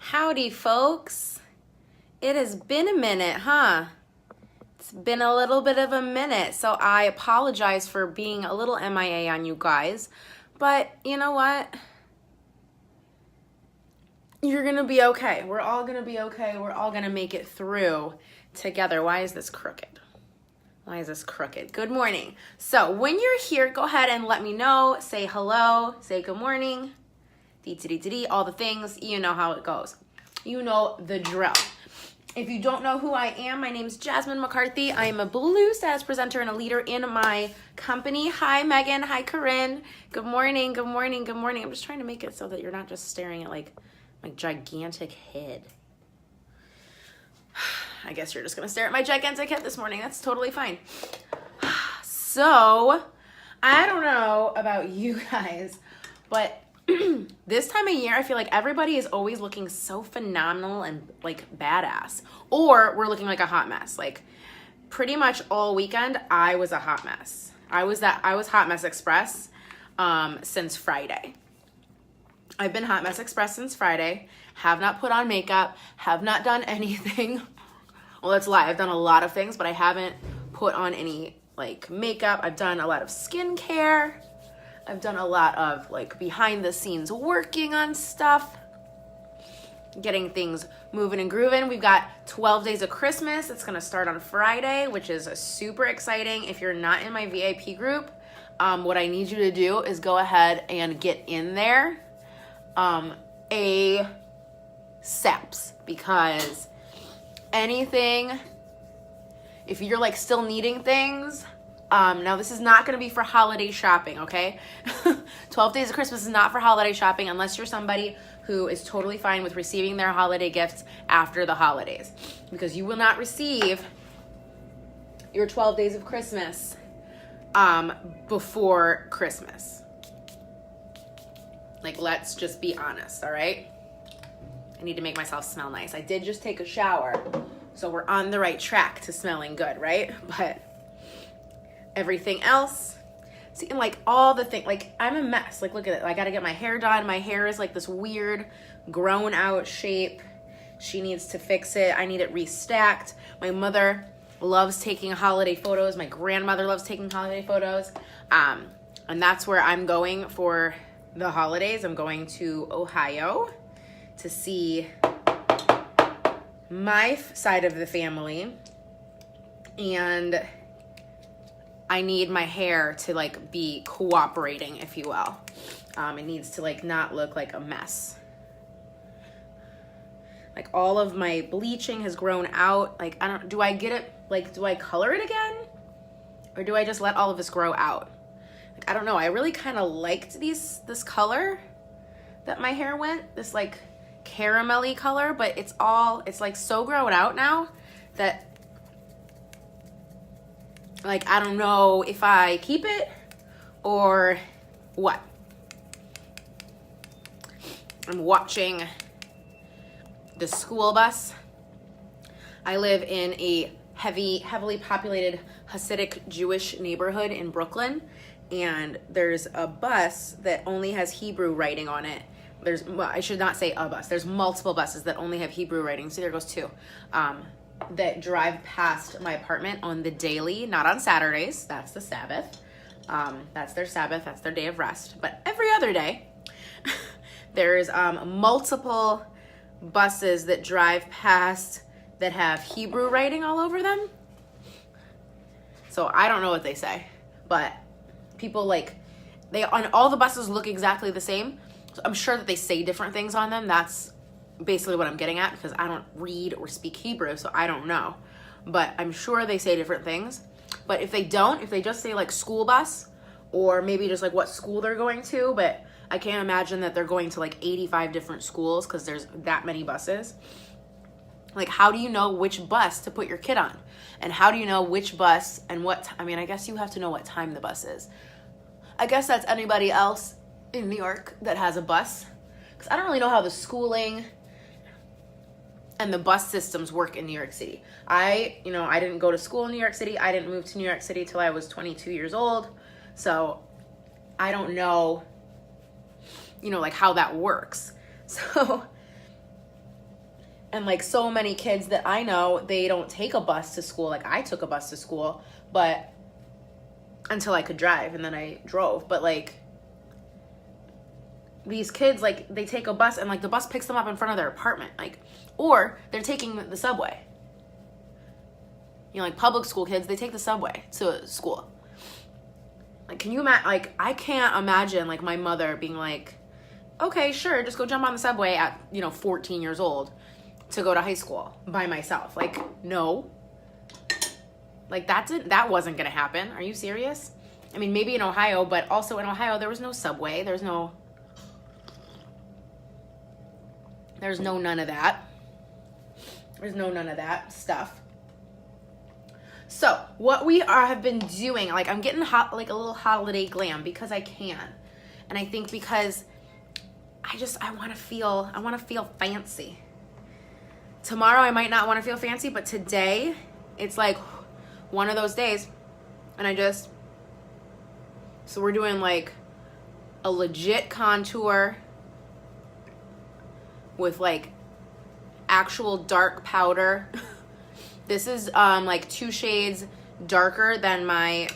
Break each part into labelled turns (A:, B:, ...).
A: Howdy, folks. It has been a minute, huh? It's been a little bit of a minute, so I apologize for being a little MIA on you guys. But you know what? You're gonna be okay. We're all gonna be okay. We're all gonna make it through together. Why is this crooked? Why is this crooked? Good morning. So when you're here, go ahead and let me know. Say hello. Say good morning. Dee, all the things. You know how it goes. You know the drill. If you don't know who I am, my name's Jasmine McCarthy. I am a blue status presenter and a leader in my company. Hi, Megan. Hi, Corinne. Good morning. Good morning. Good morning. I'm just trying to make it so that you're not just staring at like my gigantic head. I guess you're just going to stare at my gigantic head this morning. That's totally fine. So, I don't know about you guys, but this time of year, I feel like everybody is always looking so phenomenal and like badass, or we're looking like a hot mess. Like pretty much all weekend, I was a hot mess. I was Hot Mess Express since Friday. I've been Hot Mess Express since Friday. Have not put on makeup. Have not done anything. Well, that's a lie. I've done a lot of things, but I haven't put on any like makeup. I've done a lot of skincare. I've done a lot of like behind the scenes working on stuff, getting things moving and grooving. We've got 12 days of Christmas. It's gonna start on Friday, which is super exciting. If you're not in my VIP group, what I need you to do is go ahead and get in there ASAPs, because anything, if you're like still needing things, now this is not going to be for holiday shopping, okay? 12 days of Christmas is not for holiday shopping unless you're somebody who is totally fine with receiving their holiday gifts after the holidays, because you will not receive your 12 days of Christmas before Christmas. Like, let's just be honest, all right? I need to make myself smell nice. I did just take a shower, so we're on the right track to smelling good, right? But everything else, see, and like all the things, like I'm a mess. Like, look at it. I got to get my hair done. My hair is like this weird grown out shape. She needs to fix it. I need it restacked. My mother loves taking holiday photos. My grandmother loves taking holiday photos. And that's where I'm going for the holidays. I'm going to Ohio to see my side of the family, and I need my hair to like be cooperating, if you will. It needs to like not look like a mess. Like all of my bleaching has grown out. Like do I get it? Like, do I color it again? Or do I just let all of this grow out? Like, I don't know. I really kind of liked this color that my hair went, this like caramelly color, but it's like so grown out now that like, I don't know if I keep it or what. I'm watching the school bus. I live in a heavily populated Hasidic Jewish neighborhood in Brooklyn, and there's a bus that only has Hebrew writing on it. Well, I should not say a bus. There's multiple buses that only have Hebrew writing. See, there goes two. That drive past my apartment on the daily, not on Saturdays. That's the Sabbath. That's their Sabbath. That's their day of rest. But every other day, there's multiple buses that drive past that have Hebrew writing all over them. So I don't know what they say, but people like, on all the buses look exactly the same. So I'm sure that they say different things on them. That's basically what I'm getting at, because I don't read or speak Hebrew, so I don't know. But I'm sure they say different things. But if they don't, if they just say like school bus, or maybe just like what school they're going to, but I can't imagine that they're going to like 85 different schools because there's that many buses. Like, how do you know which bus to put your kid on? And how do you know which bus and what, I mean, I guess you have to know what time the bus is. I guess that's anybody else in New York that has a bus, because I don't really know how the schooling and the bus systems work in New York City. I didn't go to school in New York City. I didn't move to New York City till I was 22 years old. So I don't know, like how that works. So And like so many kids that I know, they don't take a bus to school. Like I took a bus to school, but until I could drive, and then I drove. But like these kids, like they take a bus and like the bus picks them up in front of their apartment, like, or they're taking the subway. You know, like public school kids, they take the subway to school. Like, can you imagine? Like, I can't imagine like my mother being like, okay, sure, just go jump on the subway at, 14 years old to go to high school by myself. Like, no. Like, that wasn't gonna happen. Are you serious? I mean, maybe in Ohio, but also in Ohio, there was no subway. There's no none of that. There's no none of that stuff. So what we have been doing, like I'm getting like a little holiday glam because I can. And I think because I want to feel fancy. Tomorrow I might not want to feel fancy, but today it's like one of those days. And so we're doing like a legit contour with like actual dark powder. This is like 2 shades darker than my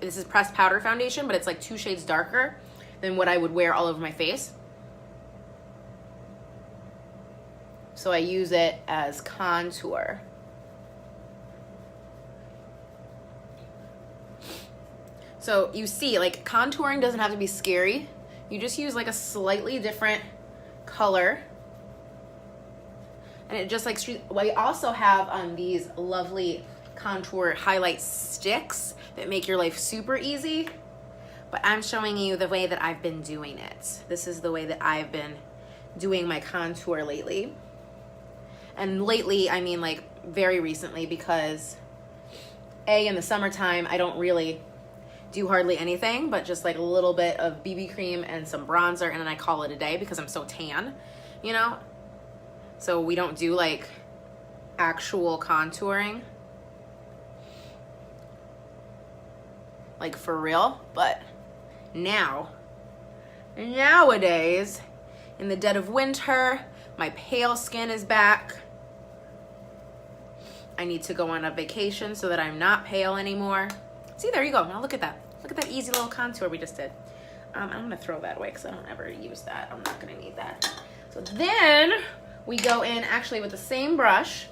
A: this is pressed powder foundation, but it's like 2 shades darker than what I would wear all over my face. So I use it as contour. So you see, like contouring doesn't have to be scary. You just use like a slightly different color. And it just like, we also have these lovely contour highlight sticks that make your life super easy. But I'm showing you the way that I've been doing it. This is the way that I've been doing my contour lately. And lately, I mean like very recently, because in the summertime, I don't really do hardly anything, but just like a little bit of BB cream and some bronzer, and then I call it a day because I'm so tan, So we don't do like actual contouring, like for real. But nowadays, in the dead of winter, my pale skin is back. I need to go on a vacation so that I'm not pale anymore. See, there you go. Now look at that. Look at that easy little contour we just did. I'm gonna throw that away because I don't ever use that. I'm not gonna need that. So then we go in actually with the same brush.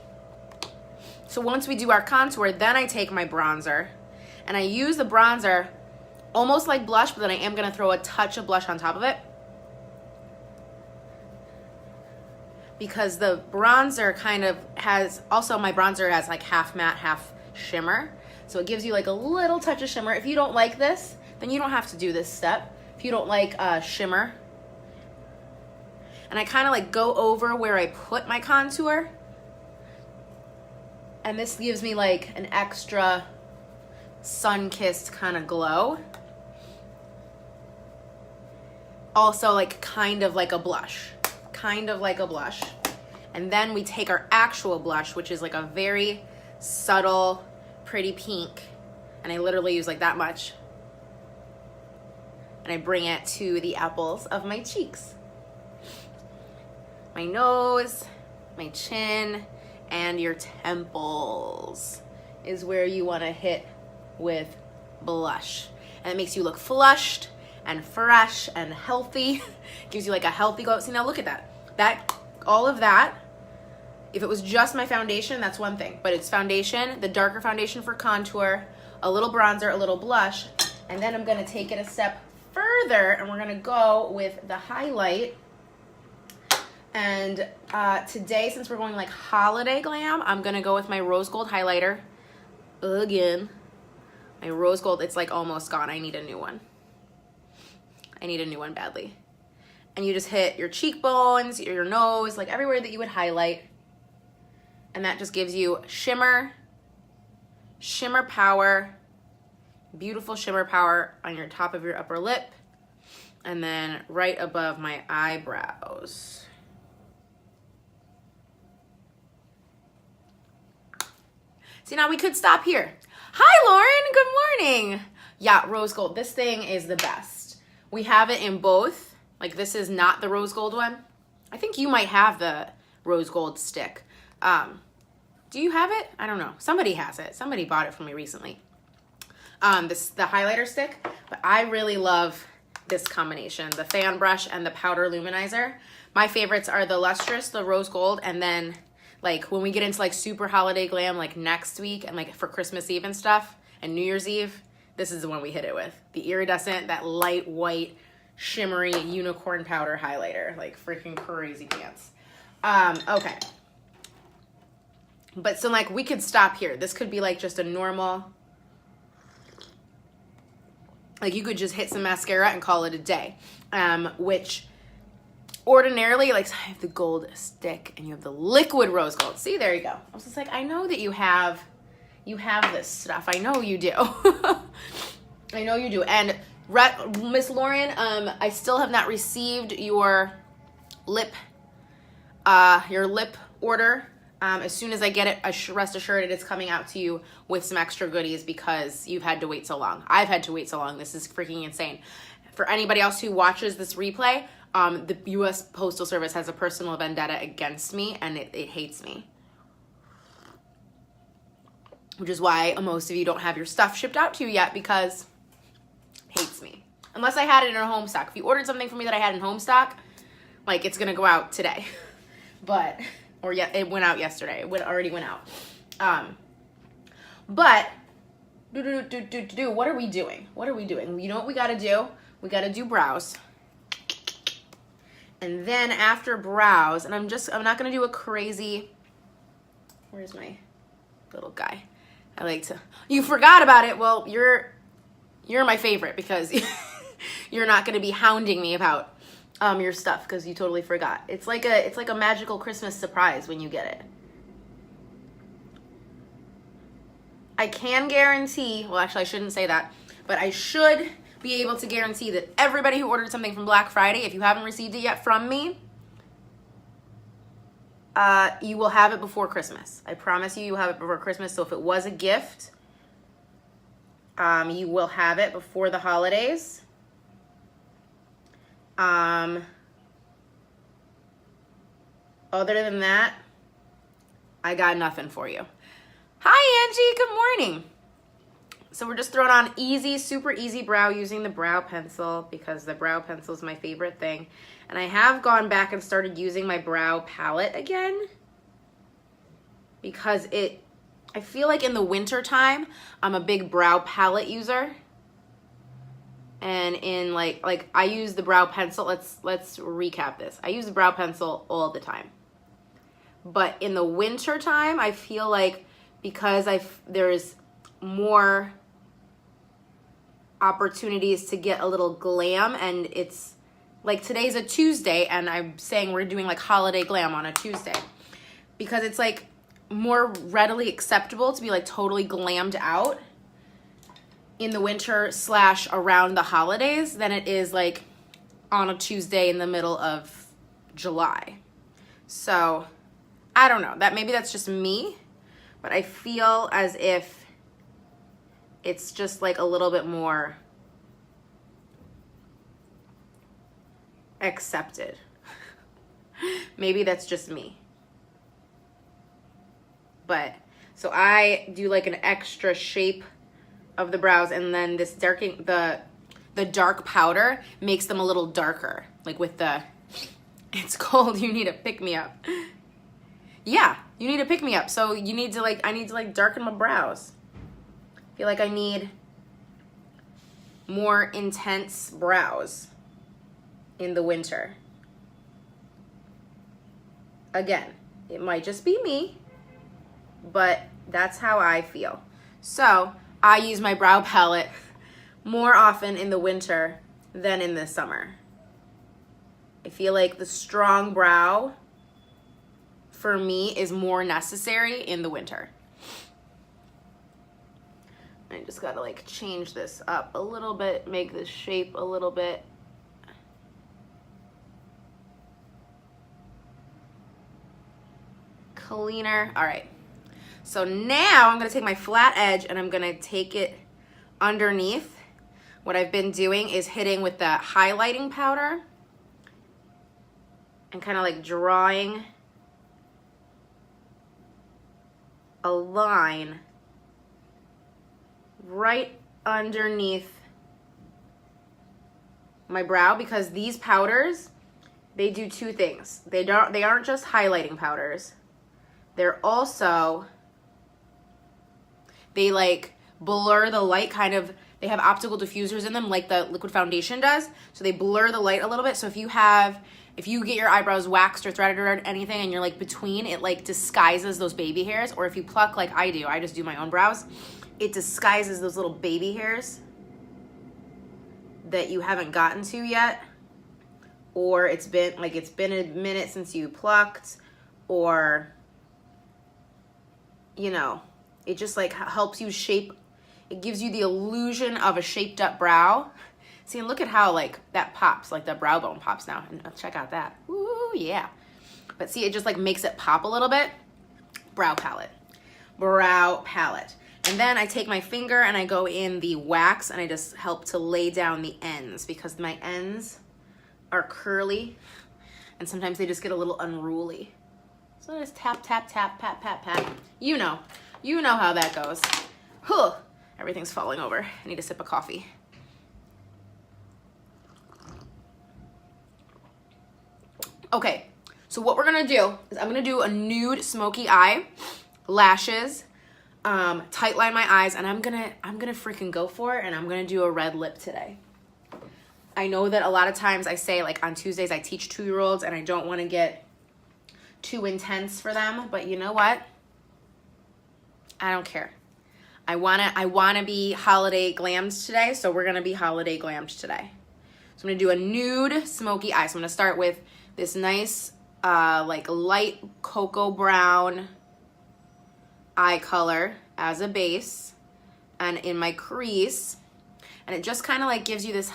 A: So once we do our contour, then I take my bronzer and I use the bronzer almost like blush, but then I am gonna throw a touch of blush on top of it, because the bronzer kind of has, also my bronzer has like half matte, half shimmer. So it gives you like a little touch of shimmer. If you don't like this, then you don't have to do this step. If you don't like shimmer. And I kind of like go over where I put my contour. And this gives me like an extra sun-kissed kind of glow. Also like kind of like a blush. Kind of like a blush. And then we take our actual blush, which is like a very subtle, pretty pink. And I literally use like that much. And I bring it to the apples of my cheeks. My nose, my chin, and your temples is where you want to hit with blush. And it makes you look flushed and fresh and healthy. Gives you like a healthy glow. See, now look at that. All of that, if it was just my foundation, that's one thing. But it's foundation, the darker foundation for contour, a little bronzer, a little blush. And then I'm going to take it a step further, and we're going to go with the highlight. And today, since we're going like holiday glam, I'm going to go with my rose gold highlighter. Again, my rose gold, it's like almost gone. I need a new one. I need a new one badly. And you just hit your cheekbones, your nose, like everywhere that you would highlight. And that just gives you shimmer, shimmer power, beautiful shimmer power on your top of your upper lip. And then right above my eyebrows. See, now we could stop here. Hi, Lauren. Good morning. Yeah, rose gold. This thing is the best. We have it in both. Like, this is not the rose gold one. I think you might have the rose gold stick. Do you have it? I don't know. Somebody has it. Somebody bought it for me recently. The highlighter stick, but I really love this combination, the fan brush and the powder luminizer. My favorites are the lustrous, the rose gold, and then like when we get into like super holiday glam, like next week and like for Christmas Eve and stuff and New Year's Eve, this is the one we hit it with. The iridescent, that light white, shimmery unicorn powder highlighter, like freaking crazy pants. Okay. But so like we could stop here. This could be like just a normal, like you could just hit some mascara and call it a day. Which ordinarily, like I have the gold stick and you have the liquid rose gold. See, there you go. I was just like, I know that you have this stuff. I know you do. I know you do. And Miss Lauren, I still have not received your lip order. As soon as I get it, rest assured it's coming out to you with some extra goodies because you've had to wait so long. I've had to wait so long. This is freaking insane. For anybody else who watches this replay, the U.S. Postal Service has a personal vendetta against me, and it hates me. Which is why most of you don't have your stuff shipped out to you yet, because it hates me. Unless I had it in a home stock. If you ordered something for me that I had in home stock, like it's gonna go out today. But... or yeah, it went out yesterday. It already went out. But what are we doing? What are we doing? You know what we gotta do? We gotta do brows. And then after brows, and I'm not gonna do a crazy, where's my little guy? I like to, you forgot about it. Well, you're my favorite because you're not gonna be hounding me about your stuff because you totally forgot. It's like a magical Christmas surprise when you get it. I can guarantee, well actually I shouldn't say that, but I should be able to guarantee that everybody who ordered something from Black Friday, if you haven't received it yet from me, you will have it before Christmas. I promise you will have it before Christmas. So if it was a gift, you will have it before the holidays. Other than that, I got nothing for you. Hi, Angie. Good morning. So we're just throwing on easy, super easy brow using the brow pencil because the brow pencil is my favorite thing. And I have gone back and started using my brow palette again because I feel like in the winter time, I'm a big brow palette user. And in like I use the brow pencil. Let's recap this. I use the brow pencil all the time. But in the winter time, I feel like because there's more opportunities to get a little glam, and it's like today's a Tuesday and I'm saying we're doing like holiday glam on a Tuesday because it's like more readily acceptable to be like totally glammed out in the winter / around the holidays than it is like on a Tuesday in the middle of July. So I don't know, maybe that's just me, but I feel as if it's just like a little bit more accepted. Maybe that's just me. But so I do like an extra shape of the brows, and then this darking, the dark powder makes them a little darker. Like with it's cold, you need a pick-me-up. Yeah, you need a pick-me-up. So you need to I need to darken my brows. I feel like I need more intense brows in the winter. Again, it might just be me, but that's how I feel. So I use my brow palette more often in the winter than in the summer. I feel like the strong brow for me is more necessary in the winter. I just gotta change this up a little bit, make this shape a little bit. Cleaner. All right. So now I'm gonna take my flat edge and I'm gonna take it underneath. What I've been doing is hitting with the highlighting powder and kind of drawing a line right underneath my brow, because these powders, they do two things. They aren't just highlighting powders. They're also, they like blur the light kind of. They have optical diffusers in them like the liquid foundation does. So they blur the light a little bit. So if you get your eyebrows waxed or threaded or anything and you're like between, it like disguises those baby hairs. Or if you pluck like I do, I just do my own brows, it disguises those little baby hairs that you haven't gotten to yet. Or it's been a minute since you plucked, or, you know, it just like helps you shape. It gives you the illusion of a shaped up brow. See, and look at how like that pops, like the brow bone pops now. And check out that. Ooh, yeah. But see, it just like makes it pop a little bit. Brow palette. Brow palette. And then I take my finger and I go in the wax and I just help to lay down the ends, because my ends are curly and sometimes they just get a little unruly. So I just tap, tap, tap, pat, pat, pat. You know how that goes. Huh. Everything's falling over. I need a sip of coffee. Okay, so what we're gonna do is I'm gonna do a nude smoky eye, lashes, tight line my eyes, and I'm gonna freaking go for it, and I'm gonna do a red lip today. I know that a lot of times I say, like on Tuesdays I teach 2-year-olds and I don't want to get too intense for them, but you know what? I don't care. I wanna be holiday glammed today, so we're gonna be holiday glammed today. So I'm gonna do a nude smoky eye. So I'm gonna start with this nice like light cocoa brown eye color as a base, and in my crease, and it just kind of like gives you this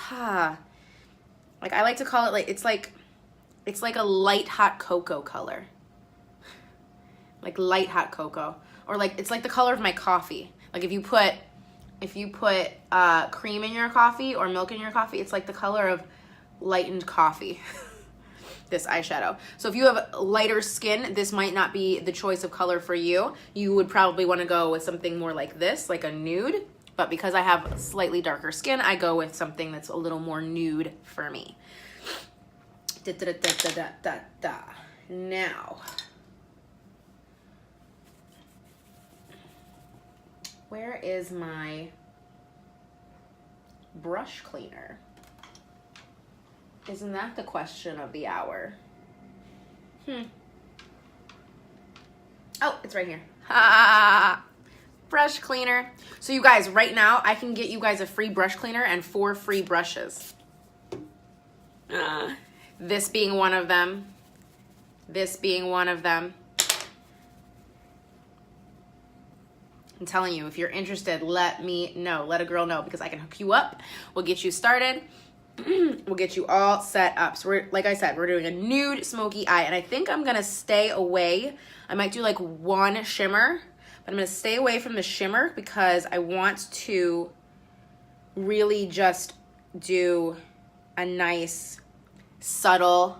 A: like I like to call it like it's like a light hot cocoa color, like light hot cocoa, or like it's like the color of my coffee. Like if you put cream in your coffee or milk in your coffee, it's like the color of lightened coffee. This eyeshadow. So if you have lighter skin, this might not be the choice of color for you. You would probably want to go with something more like this, like a nude. But because I have slightly darker skin, I go with something that's a little more nude for me. Now, where is my brush cleaner? Isn't that the question of the hour? Oh, it's right here. Brush cleaner. So you guys, right now, I can get you guys a free brush cleaner and 4 free brushes. This being one of them. This being one of them. I'm telling you, if you're interested, let me know. Let a girl know, because I can hook you up. We'll get you started. We'll get you all set up. So like I said, we're doing a nude smoky eye, and I think I'm gonna stay away. I might do like one shimmer, but I'm gonna stay away from the shimmer because I want to really just do a nice subtle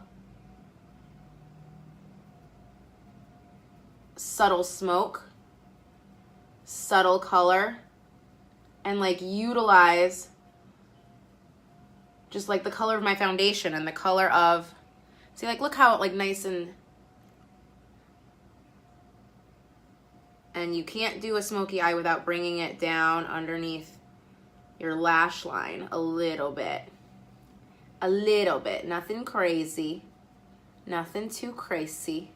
A: smoke, subtle color, and like utilize just like the color of my foundation and the color of, see, like look how like nice, and you can't do a smoky eye without bringing it down underneath your lash line a little bit, nothing crazy, nothing too crazy.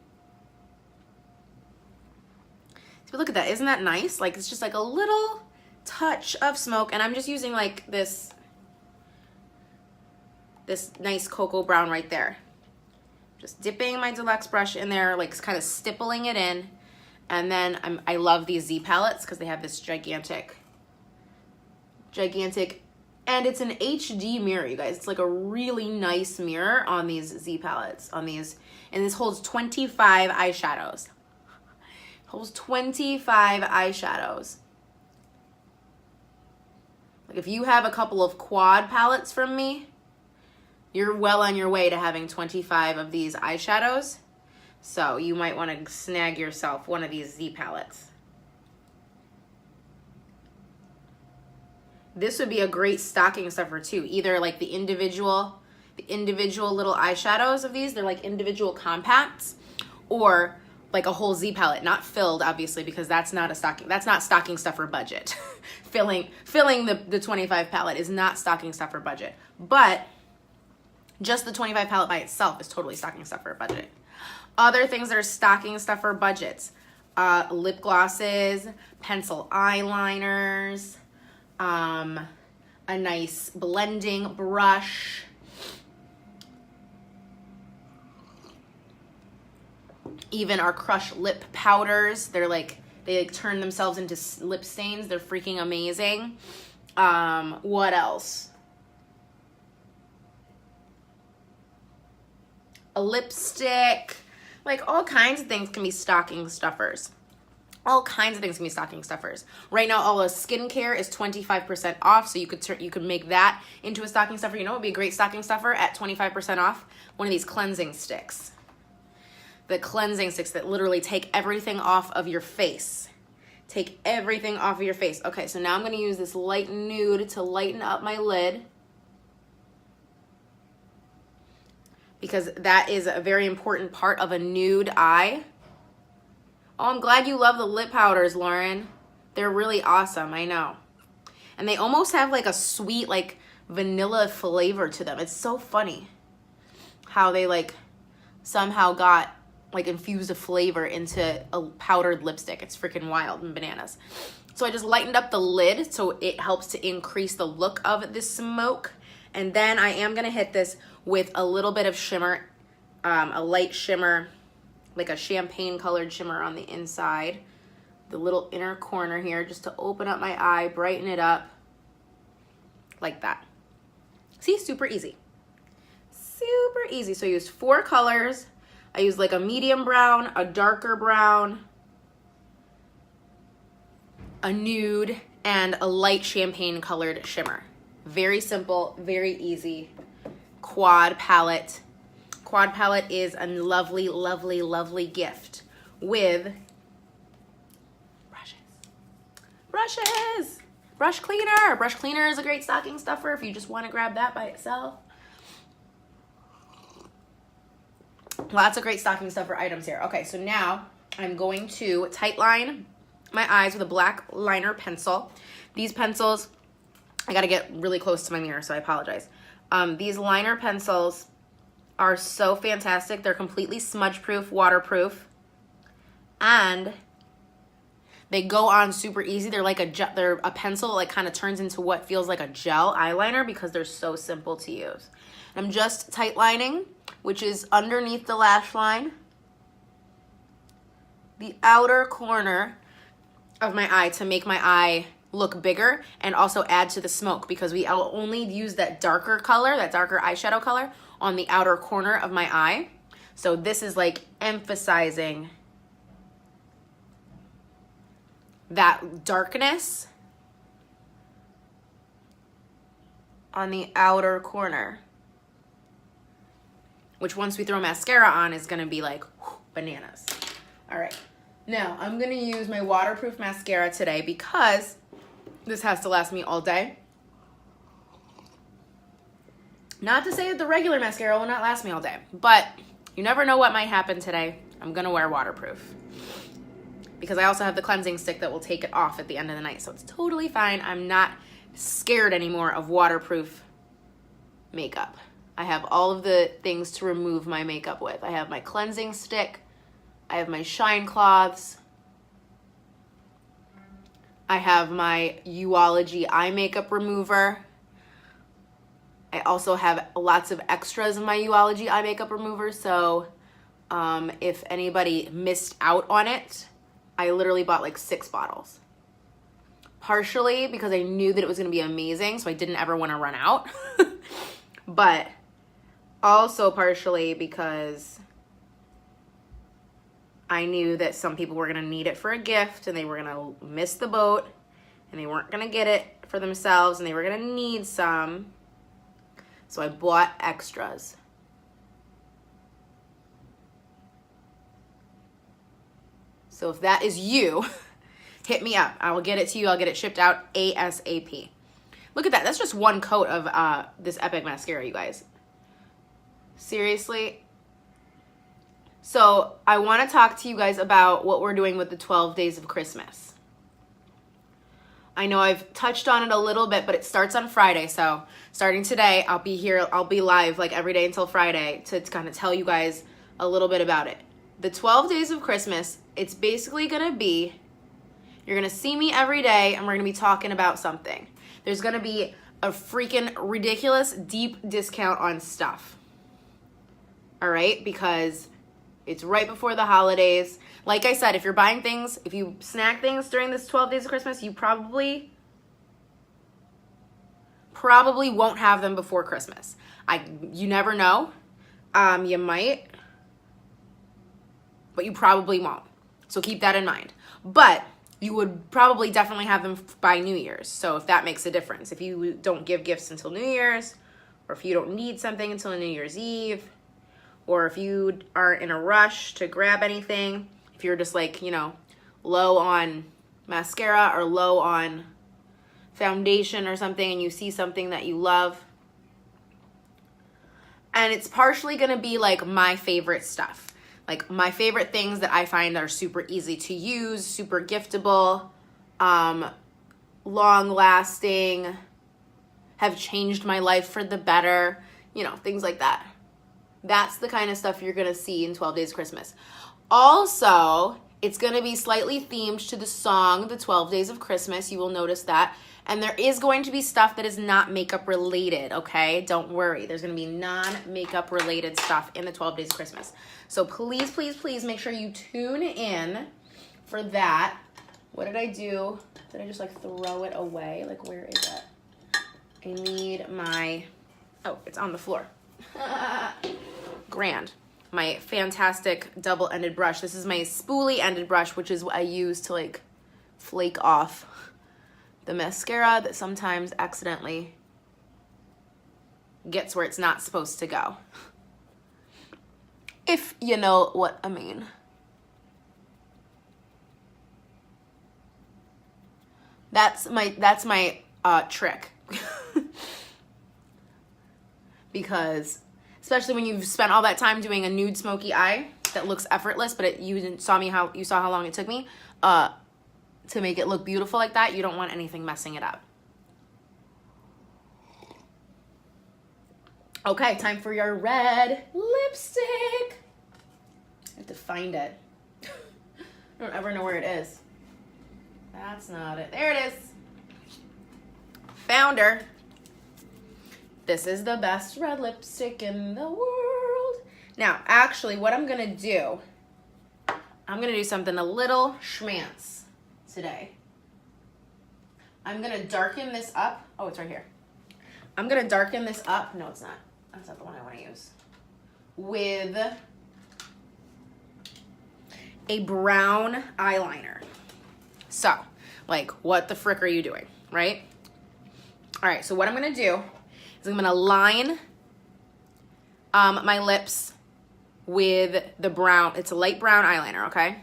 A: So look at that, isn't that nice? Like it's just like a little touch of smoke, and I'm just using like this nice cocoa brown right there. Just dipping my deluxe brush in there, like kind of stippling it in. And then I love these Z palettes because they have this gigantic, and it's an HD mirror, you guys. It's like a really nice mirror on these Z palettes, and this holds 25 eyeshadows. Holds 25 eyeshadows. Like if you have a couple of quad palettes from me, you're well on your way to having 25 of these eyeshadows. So you might want to snag yourself one of these Z palettes. This would be a great stocking stuffer too. Either like the individual little eyeshadows of these, they're like individual compacts, or like a whole Z palette, not filled obviously, because that's not stocking stuffer budget. filling the 25 palette is not stocking stuffer budget, but just the 25 palette by itself is totally stocking stuffer budget. Other things that are stocking stuffer budgets, lip glosses, pencil eyeliners, a nice blending brush, even our Crush lip powders. They turn themselves into lip stains. They're freaking amazing. What else? A lipstick. Like, all kinds of things can be stocking stuffers. All kinds of things can be stocking stuffers. Right now, all the skincare is 25% off, so you could make that into a stocking stuffer. You know what would be a great stocking stuffer at 25% off? One of these cleansing sticks. The cleansing sticks that literally take everything off of your face. Take everything off of your face. Okay, so now I'm going to use this light nude to lighten up my lid, because that is a very important part of a nude eye. Oh, I'm glad you love the lip powders, Lauren. They're really awesome, I know. And they almost have like a sweet, like vanilla flavor to them. It's so funny how they like somehow got like infused a flavor into a powdered lipstick. It's freaking wild and bananas. So I just lightened up the lid so it helps to increase the look of this smoke. And then I am gonna hit this with a little bit of shimmer, a light shimmer, like a champagne colored shimmer on the inside, the little inner corner here, just to open up my eye, brighten it up, like that. See, super easy. Super easy. So I used 4 colors. I used like a medium brown, a darker brown, a nude, and a light champagne colored shimmer. Very simple, very easy. Quad palette. Quad palette is a lovely, lovely, lovely gift with brushes. Brushes! Brush cleaner. Brush cleaner is a great stocking stuffer if you just want to grab that by itself. Lots of great stocking stuffer items here. Okay, so now I'm going to tight line my eyes with a black liner pencil. These pencils, I gotta get really close to my mirror, so I apologize. These liner pencils are so fantastic. They're completely smudge-proof, waterproof, and they go on super easy. They're like they're a pencil that like kind of turns into what feels like a gel eyeliner because they're so simple to use. I'm just tight lining, which is underneath the lash line, the outer corner of my eye, to make my eye look bigger and also add to the smoke, because we only use that darker color, that darker eyeshadow color on the outer corner of my eye. So this is like emphasizing that darkness on the outer corner, which once we throw mascara on is gonna be like whew, bananas. All right, now I'm gonna use my waterproof mascara today because this has to last me all day. Not to say that the regular mascara will not last me all day, but you never know what might happen today. I'm gonna wear waterproof because I also have the cleansing stick that will take it off at the end of the night, so it's totally fine. I'm not scared anymore of waterproof makeup. I have all of the things to remove my makeup with. I have my cleansing stick, I have my shine cloths, I have my Uology eye makeup remover. I also have lots of extras in my Uology eye makeup remover, so if anybody missed out on it, I literally bought like 6 bottles. Partially because I knew that it was gonna be amazing, so I didn't ever wanna run out. But also partially because I knew that some people were gonna need it for a gift and they were gonna miss the boat and they weren't gonna get it for themselves and they were gonna need some. So I bought extras. So if that is you, hit me up. I will get it to you. I'll get it shipped out ASAP. Look at that. That's just one coat of this Epic mascara, you guys. Seriously. So I want to talk to you guys about what we're doing with the 12 days of Christmas. I know I've touched on it a little bit, but it starts on Friday. So starting today, I'll be here. I'll be live like every day until Friday to kind of tell you guys a little bit about it. The 12 days of Christmas, it's basically going to be, you're going to see me every day and we're going to be talking about something. There's going to be a freaking ridiculous deep discount on stuff. All right? Because it's right before the holidays. Like I said, if you're buying things, if you snack things during this 12 days of Christmas, you probably won't have them before Christmas. You never know. You might, but you probably won't. So keep that in mind. But you would probably definitely have them by New Year's. So if that makes a difference, if you don't give gifts until New Year's, or if you don't need something until New Year's Eve, or if you aren't in a rush to grab anything, if you're just like, low on mascara or low on foundation or something and you see something that you love. And it's partially going to be like my favorite stuff. Like my favorite things that I find are super easy to use, super giftable, long lasting, have changed my life for the better, things like that. That's the kind of stuff you're going to see in 12 Days of Christmas. Also, it's going to be slightly themed to the song, The 12 Days of Christmas. You will notice that. And there is going to be stuff that is not makeup related, okay? Don't worry. There's going to be non-makeup related stuff in the 12 Days of Christmas. So please, please, please make sure you tune in for that. What did I do? Did I just throw it away? Where is it? I need my, oh, it's on the floor. Grand. My fantastic double-ended brush. This is my spoolie-ended brush, which is what I use to flake off the mascara that sometimes accidentally gets where it's not supposed to go. If you know what I mean. That's my trick. Because especially when you've spent all that time doing a nude smoky eye that looks effortless, but you saw how long it took me to make it look beautiful like that. You don't want anything messing it up. Okay, time for your red lipstick. I have to find it. I don't ever know where it is. That's not it. There it is. Found her. This is the best red lipstick in the world. Now, actually, what I'm going to do, I'm going to do something a little schmance today. I'm going to darken this up. Oh, it's right here. I'm going to darken this up. No, it's not. That's not the one I want to use. With a brown eyeliner. So, what the frick are you doing, right? All right, so what I'm going to do is I'm going to line my lips with the brown. It's a light brown eyeliner, okay?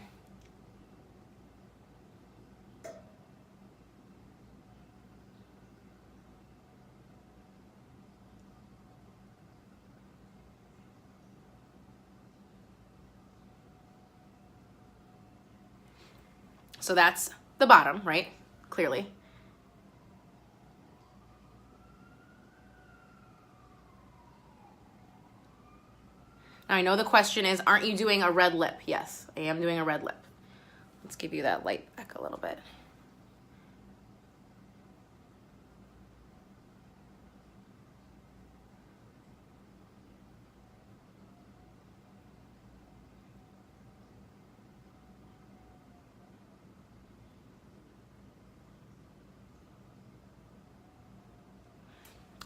A: So that's the bottom, right? Clearly. Now I know the question is, aren't you doing a red lip? Yes, I am doing a red lip. Let's give you that light back a little bit.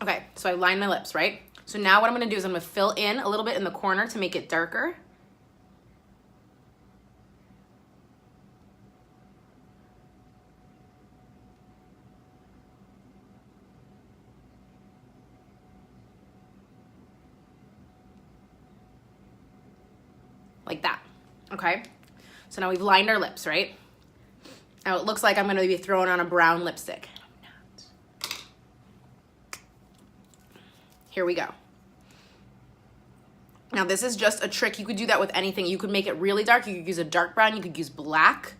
A: Okay, so I lined my lips, right? So now what I'm gonna do is I'm gonna fill in a little bit in the corner to make it darker. Like that, okay? So now we've lined our lips, right? Now it looks like I'm gonna be throwing on a brown lipstick. here we go. Now this is just a trick. You could do that with anything. You could make it really dark. You could use a dark brown. You could use black.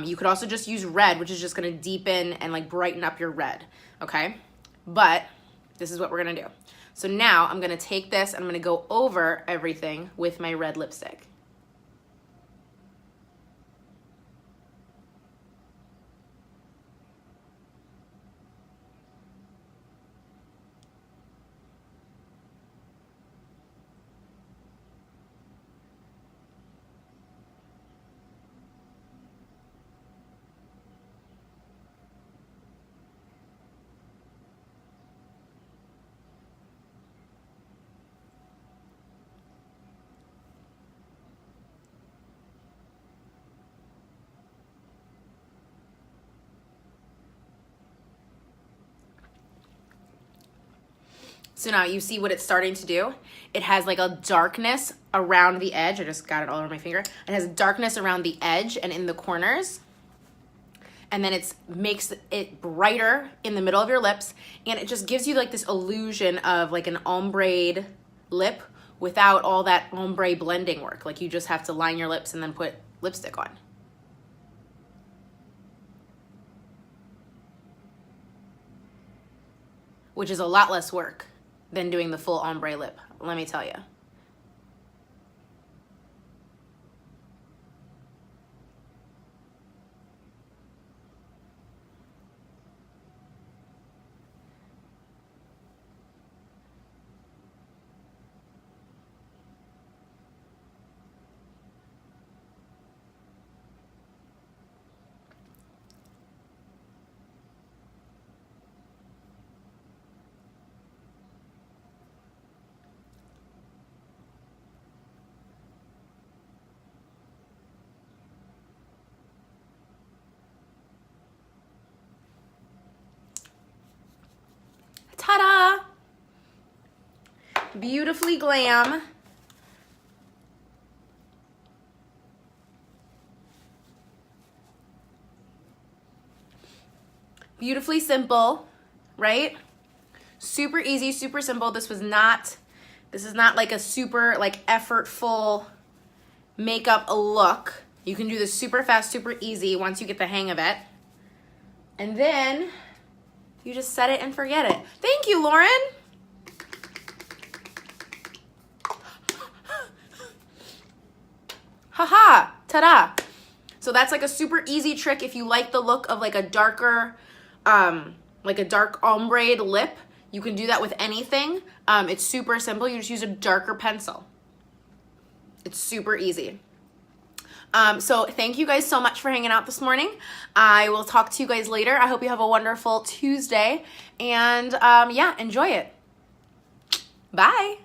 A: You could also just use red, which is just gonna deepen and like brighten up your red, okay? But this is what we're gonna do. So now I'm gonna take this and I'm gonna go over everything with my red lipstick. So now you see what it's starting to do? It has like a darkness around the edge. I just got it all over my finger. It has darkness around the edge and in the corners. And then it makes it brighter in the middle of your lips. And it just gives you like this illusion of like an ombre lip without all that ombre blending work. Like you just have to line your lips and then put lipstick on. Which is a lot less work than doing the full ombre lip, let me tell you. Ta-da! Beautifully glam. Beautifully simple, right? Super easy, super simple. This is not like a super like effortful makeup look. You can do this super fast, super easy once you get the hang of it. And then you just set it and forget it. Thank you, Lauren. Haha, ta-da. So that's like a super easy trick if you like the look of like a darker, like a dark ombre lip. You can do that with anything. It's super simple. You just use a darker pencil. It's super easy. So thank you guys so much for hanging out this morning. I will talk to you guys later. I hope you have a wonderful Tuesday. And yeah, enjoy it. Bye.